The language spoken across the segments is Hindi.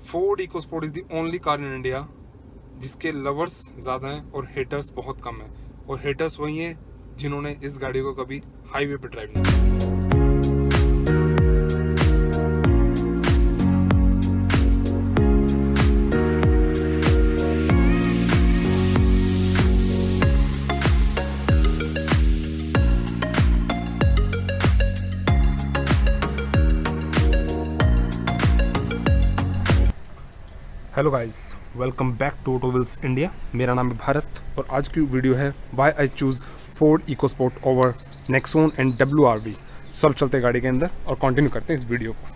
Ford EcoSport is the only car in India जिसके लवर्स ज़्यादा हैं और हेटर्स बहुत कम हैं, और हेटर्स वही हैं जिन्होंने इस गाड़ी को कभी हाईवे पे ड्राइव नहीं किया। Hello guys, welcome back to auto wheels India. मेरा नाम है भारत और आज की वीडियो है why I choose Ford EcoSport over Nexon and WRV। सब चलते गाड़ी के अंदर और कंटिन्यू करते हैं इस वीडियो को।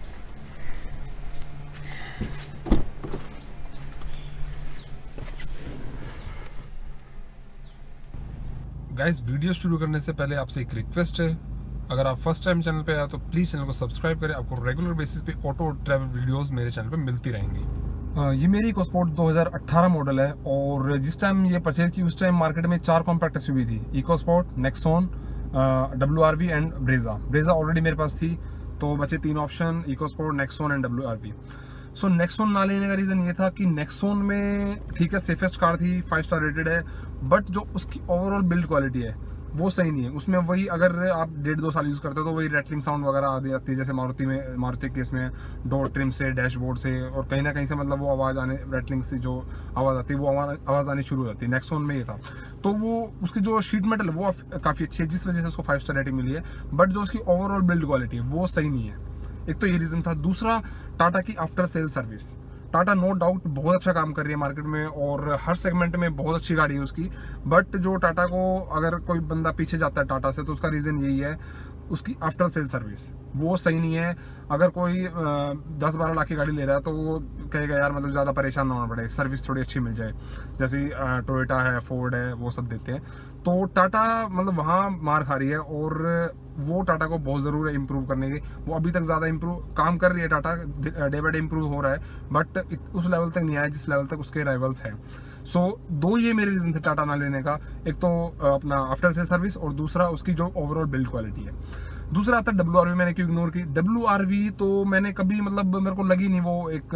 गाइस, वीडियो शुरू करने से पहले आपसे एक रिक्वेस्ट है, अगर आप फर्स्ट टाइम चैनल पे आए तो प्लीज़ चैनल को सब्सक्राइब करें। आपको रेगुलर बेसिस पे ऑटो ट्रैवल वीडियोस मेरे चैनल पे मिलती रहेंगी। ये मेरी इकोस्पोर्ट 2018 मॉडल है और जिस टाइम ये परचेज की उस टाइम मार्केट में 4 कॉम्पैक्ट एसयूवी थी, EcoSport, Nexon, WRV and Brezza. Brezza already मेरे पास थी, तो बचे 3 option, EcoSport, Nexon and WRV। So Nexon ना लेने का रीज़न ये था कि नेक्सॉन में ठीक है सेफेस्ट कार थी, 5 स्टार रेटेड है, बट जो उसकी ओवरऑल बिल्ड क्वालिटी है वो सही नहीं है। उसमें वही अगर आप 1.5-2 साल यूज़ करते हो तो वही रैटलिंग साउंड वगैरह आ जाती है, जैसे मारुति केस में डोर ट्रिम से, डैशबोर्ड से, और कहीं ना कहीं से मतलब वो आवाज़ आने, रैटलिंग से जो आवाज़ आती है वो आवाज़ आनी शुरू हो जाती है। नेक्सॉन में ये था, तो वो उसकी जो शीट मेटल है वो काफ़ी अच्छी है, जिस वजह से उसको 5 स्टार रेटिंग मिली है, बट जो उसकी ओवरऑल बिल्ड क्वालिटी है वो सही नहीं है। एक तो ये रीज़न था। दूसरा, टाटा की after sale service. Tata no doubt बहुत अच्छा काम कर रही है मार्केट में और हर सेगमेंट में बहुत अच्छी गाड़ी है उसकी, बट जो टाटा को अगर कोई बंदा पीछे जाता है टाटा से तो उसका रीज़न यही है, उसकी आफ्टर सेल सर्विस वो सही नहीं है। अगर कोई 10-12 लाख की गाड़ी ले रहा है तो वो कहेगा यार मतलब ज़्यादा परेशान ना होना पड़े, सर्विस थोड़ी अच्छी मिल जाए, जैसे टोयोटा है, फोर्ड है, वो सब देते हैं। तो टाटा मतलब वहाँ मार खा रही है और वो टाटा को बहुत ज़रूर है इम्प्रूव करने की। वो अभी तक ज़्यादा इम्प्रूव काम कर रही है, Tata day by day improve हो रहा है, बट उस लेवल तक नहीं आया जिस लेवल तक उसके राइवल्स हैं। सो 2 ये मेरे रीज़न थे टाटा ना लेने का। एक तो अपना आफ्टर सेल सर्विस और दूसरा उसकी जो ओवरऑल बिल्ड क्वालिटी है। दूसरा आता है WRV। मैंने क्यों इग्नोर की WRV, तो मैंने कभी मतलब मेरे को लगी नहीं वो एक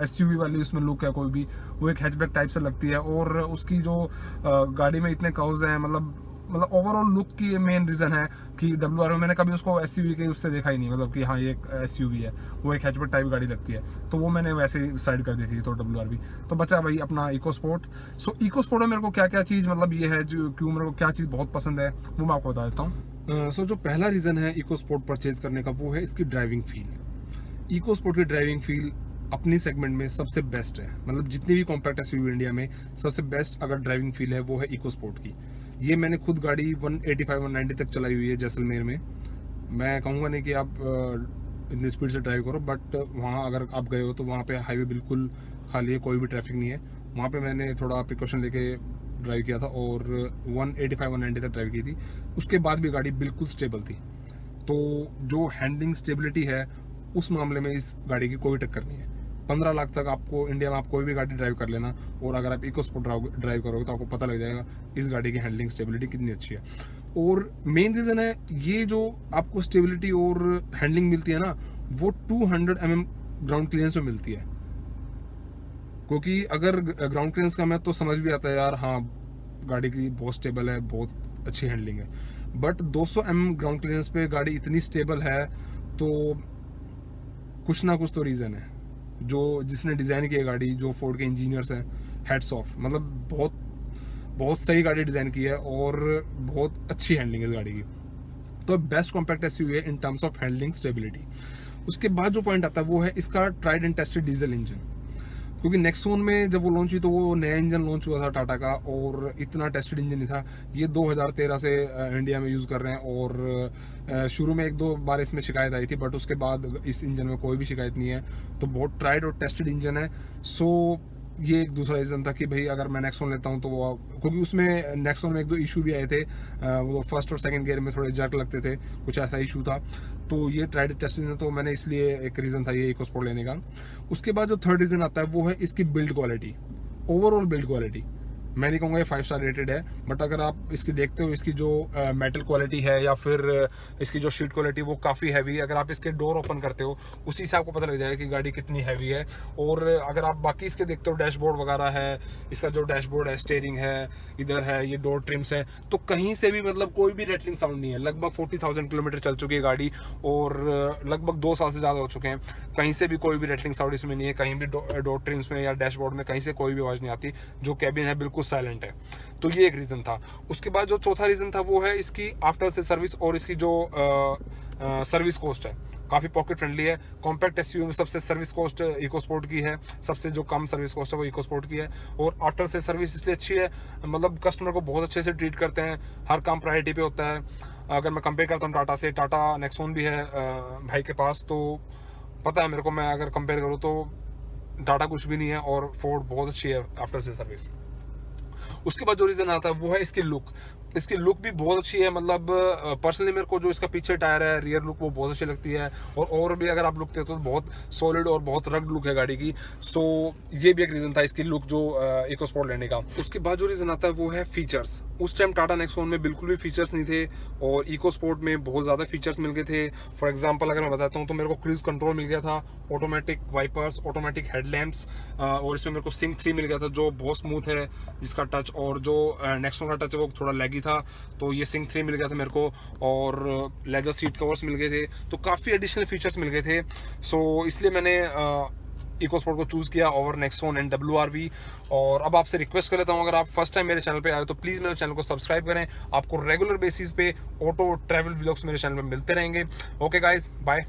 SUV वाली उसमें लुक है कोई भी, वो एक हैचबैक टाइप से लगती है और उसकी जो गाड़ी में इतने कर्व्स हैं, मतलब ओवरऑल लुक की मेन रीज़न है कि WRV मैंने कभी उसको SUV के उससे देखा ही नहीं, मतलब कि हाँ ये एक SUV है, वो एक हैचबैक टाइप गाड़ी लगती है, तो वो मैंने वैसे ही साइड कर दी थी। तो WRV तो बचा भाई अपना इकोस्पोर्ट। सो इकोस्पोर्ट में मेरे को क्या क्या चीज़ मतलब ये है जो क्यों मेरे को क्या चीज़ बहुत पसंद है वो मैं आपको बता देता हूँ। सो जो पहला रीज़न है इकोस्पोर्ट परचेज करने का वो है इसकी ड्राइविंग फील। इकोस्पोर्ट की ड्राइविंग फील अपनी सेगमेंट में सबसे बेस्ट है, मतलब जितनी भी कॉम्पैक्ट एसयूवी इंडिया में सबसे बेस्ट अगर ड्राइविंग फील है वो है इकोस्पोर्ट की। ये मैंने खुद गाड़ी 185-190 तक चलाई हुई है जैसलमेर में। मैं कहूँगा नहीं कि आप इतनी स्पीड से ड्राइव करो, बट वहाँ अगर आप गए हो तो वहाँ पे हाईवे बिल्कुल खाली है, कोई भी ट्रैफिक नहीं है। वहाँ पे मैंने थोड़ा प्रिकॉशन लेके ड्राइव किया था और 185-190 तक ड्राइव की थी। उसके बाद भी गाड़ी बिल्कुल स्टेबल थी। तो जो हैंडलिंग स्टेबिलिटी है उस मामले में इस गाड़ी की कोई टक्कर नहीं है। 15 लाख तक आपको इंडिया में आप कोई भी गाड़ी ड्राइव कर लेना, और अगर आप इकोस्पोर्ट ड्राइव करोगे तो आपको पता लग जाएगा इस गाड़ी की हैंडलिंग स्टेबिलिटी कितनी अच्छी है। और मेन रीज़न है ये जो आपको स्टेबिलिटी और हैंडलिंग मिलती है ना, वो 200 mm ग्राउंड क्लियरेंस में मिलती है। क्योंकि अगर ग्राउंड क्लियरेंस कम है तो समझ भी आता है यार हाँ गाड़ी की बहुत स्टेबल है, बहुत अच्छी हैंडलिंग है, बट 200 mm ग्राउंड क्लियरेंस पे गाड़ी इतनी स्टेबल है तो कुछ ना कुछ तो रीज़न है। जो जिसने डिज़ाइन की है गाड़ी, जो फोर्ड के इंजीनियर्स हैं, हेड्स ऑफ, मतलब बहुत बहुत सही गाड़ी डिज़ाइन की है और बहुत अच्छी हैंडलिंग है इस गाड़ी की। तो बेस्ट कॉम्पैक्ट एसयूवी है in terms of handling stability. उसके बाद जो पॉइंट आता है वो है इसका tried and tested diesel engine. क्योंकि नेक्सॉन में जब वो लॉन्च हुई तो वो नया इंजन लॉन्च हुआ था टाटा का और इतना टेस्टेड इंजन नहीं था। ये 2013 से इंडिया में यूज़ कर रहे हैं और शुरू में 1-2 बार इसमें शिकायत आई थी, बट उसके बाद इस इंजन में कोई भी शिकायत नहीं है। तो बहुत ट्राइड और टेस्टेड इंजन है। सो ये एक दूसरा रीज़न था कि भाई अगर मैं नेक्सॉन लेता हूँ तो वो, क्योंकि उसमें नेक्सॉन में 1-2 इशू भी आए थे, वो फर्स्ट और सेकंड गियर में थोड़े जर्क लगते थे, कुछ ऐसा इशू था। तो ये ट्राइड टेस्टिंग है, तो मैंने इसलिए एक रीज़न था ये इकोस्पोर्ट लेने का। उसके बाद जो थर्ड रीज़न आता है वो है इसकी build quality, overall build quality. मैं नहीं कहूँगा ये 5 स्टार रेटेड है, बट अगर आप इसकी देखते हो, इसकी जो मेटल क्वालिटी है या फिर इसकी जो शीट क्वालिटी वो काफ़ी हैवी है। अगर आप इसके डोर ओपन करते हो उसी से आपको पता लग जाएगा कि गाड़ी कितनी हैवी है। और अगर आप बाकी इसके देखते हो, डैशबोर्ड वगैरह है, इसका जो डैशबोर्ड है, स्टीयरिंग है, इधर है, ये डोर ट्रिम्स है, तो कहीं से भी मतलब कोई भी रेटलिंग साउंड नहीं है। लगभग 40,000 किलोमीटर चल चुकी है गाड़ी और लगभग 2 साल से ज़्यादा हो चुके हैं, कहीं से भी कोई भी रेटलिंग साउंड इसमें नहीं है। कहीं भी डोर ट्रिम्स में या डैशबोर्ड में कहीं से कोई भी आवाज़ नहीं आती। जो कैबिन है बिल्कुल साइलेंट है। तो ये एक रीज़न था। उसके बाद जो चौथा रीज़न था वो है इसकी आफ्टर से सर्विस और इसकी जो सर्विस कॉस्ट है, काफ़ी पॉकेट फ्रेंडली है। कॉम्पैक्ट एसयूवी में सबसे सर्विस कॉस्ट इकोस्पोर्ट की है, सबसे जो कम सर्विस कॉस्ट है वो इकोस्पोर्ट की है। और आफ्टर से सर्विस इसलिए अच्छी है, मतलब कस्टमर को बहुत अच्छे से ट्रीट करते हैं, हर काम प्रायोरिटी पे होता है। अगर मैं कंपेयर करता हूँ टाटा से, टाटा नेक्सॉन भी है भाई के पास, तो पता है मेरे को, मैं अगर कंपेयर करूँ तो टाटा कुछ भी नहीं है और फोर्ड बहुत अच्छी है आफ्टर से सर्विस। उसके बाद जो रीज़न आता है वो है इसकी लुक। इसकी लुक भी बहुत अच्छी है, मतलब पर्सनली मेरे को जो इसका पीछे टायर है, रियर लुक वो बहुत अच्छी लगती है। और भी अगर आप लुक देखते हो तो बहुत सॉलिड और बहुत रग्ड लुक है गाड़ी की। सो ये भी एक रीज़न था इसकी लुक जो इकोस्पोर्ट लेने का। उसके बाद जो रीज़न आता है वो है फीचर्स। उस टाइम टाटा नेक्सॉन में बिल्कुल भी फीचर्स नहीं थे और इकोस्पोर्ट में बहुत ज़्यादा फीचर्स मिल गए थे। फॉर एग्जाम्पल अगर मैं बताता हूँ तो मेरे को क्रूज कंट्रोल मिल गया था, ऑटोमेटिक वाइपर्स, ऑटोमेटिक हेडलैम्प्स, और इसमें मेरे को सिंक 3 मिल गया था जो बहुत स्मूथ है जिसका टच, और जो नेक्सॉन का टच है वो थोड़ा लैगी था, तो ये सिंक 3 मिल गया था मेरे को। और लेदर सीट कवर्स मिल गए थे, तो काफ़ी एडिशनल फीचर्स मिल गए थे। सो इसलिए मैंने इकोस्पोर्ट को चूज़ किया ओवर नेक्सॉन एंड WRV। और अब आपसे रिक्वेस्ट कर लेता हूँ, अगर आप फर्स्ट टाइम मेरे चैनल पे आए तो प्लीज़ मेरे चैनल को सब्सक्राइब करें। आपको रेगुलर बेसिस पे ऑटो ट्रैवल व्लॉग्स मेरे चैनल पे मिलते रहेंगे। Okay guys, bye.